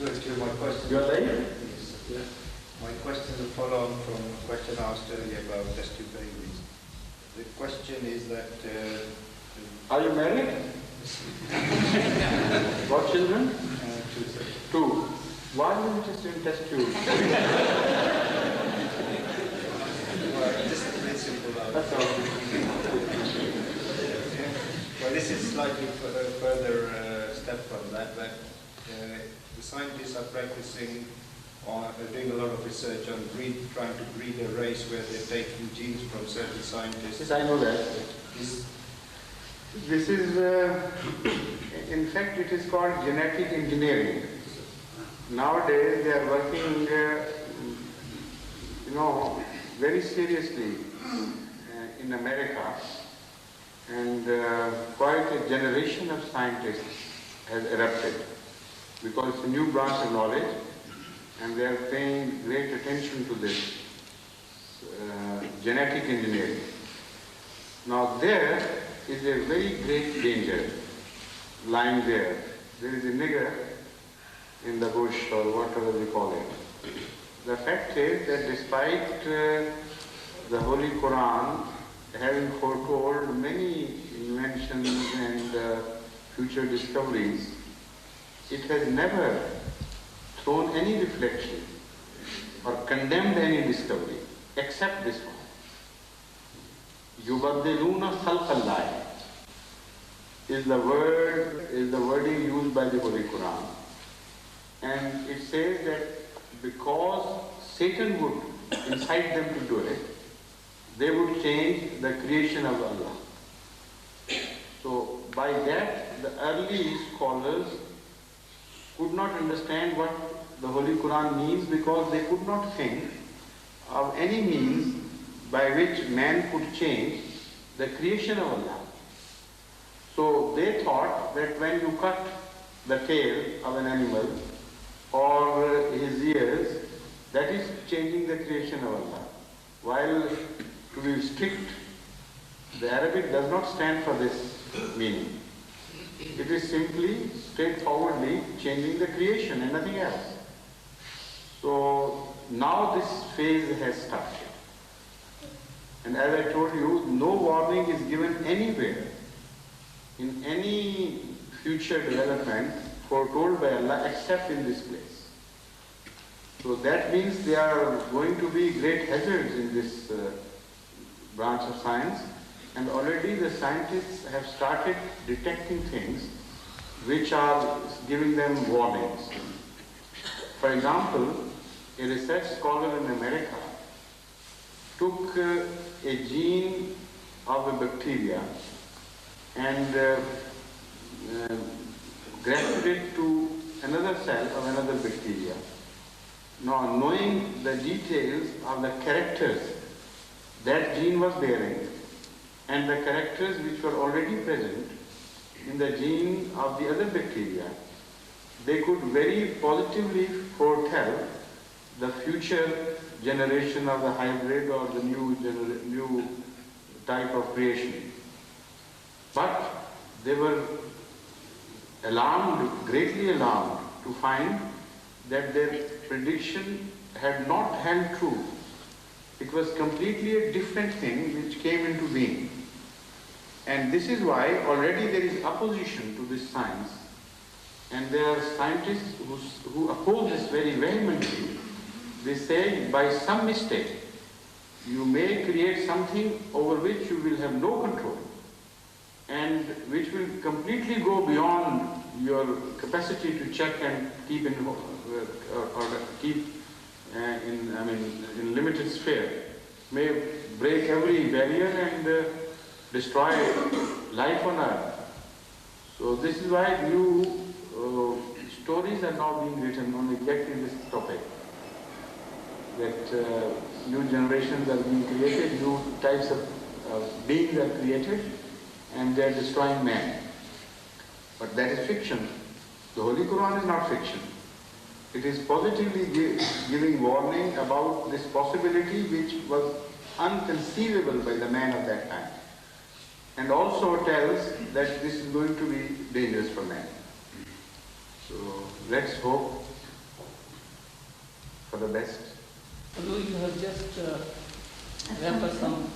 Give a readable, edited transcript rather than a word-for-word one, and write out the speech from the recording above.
Actually, my question. You are there? Yes. Yeah. My question is a follow-on from a question asked earlier about test tube babies. The question is that. Are you married? What children? Two, sir. Two. Why are you interested in test tubes? Well, just a bit simple. That's all. Well, this is slightly further step from that, but the scientists are practicing on doing a lot of research on trying to breed a race where they're taking genes from certain scientists. Yes, I know that. This is, in fact, it is called genetic engineering. Nowadays, they are working, very seriously in America, and quite a generation of scientists has erupted because it's a new branch of knowledge, and they are paying great attention to this genetic engineering. Now there is a very great danger lying there. There is a nigger in the bush or whatever they call it. The fact is that despite the Holy Quran having foretold many inventions and future discoveries, it has never thrown any reflection or condemned any discovery except this one. Yubaddiluna khalqallah is the wording used by the Holy Quran. And it says that because Satan would incite them to do it, they would change the creation of Allah. So by that, the early scholars could not understand what the Holy Quran means because they could not think of any means by which man could change the creation of Allah. So they thought that when you cut the tail of an animal or his ears, that is changing the creation of Allah. While to be strict, the Arabic does not stand for this meaning. It is simply, straightforwardly changing the creation and nothing else. So now this phase has started. And as I told you, no warning is given anywhere in any future development foretold by Allah except in this place. So that means there are going to be great hazards in this branch of science, and already the scientists have started detecting things which are giving them warnings. For example, a research scholar in America took a gene of a bacteria and grafted it to another cell of another bacteria. Now, knowing the details of the characters that gene was bearing and the characters which were already present in the gene of the other bacteria, they could very positively foretell the future generation of the hybrid or the new type of creation. But they were alarmed, greatly alarmed, to find that their prediction had not held true. It was completely a different thing which came into being. And this is why already there is opposition to this science. And there are scientists who oppose this very vehemently. They say by some mistake, you may create something over which you will have no control and which will completely go beyond your capacity to check and keep in limited sphere, may break every barrier and destroy life on earth. So this is why new stories are now being written on exactly this topic. That new generations are being created, new types of beings are created, and they are destroying man. But that is fiction. The Holy Quran is not fiction. It is positively giving warning about this possibility which was unconceivable by the man of that time. And also tells that this is going to be dangerous for man. So let's hope for the best. Although you have just wrapped up some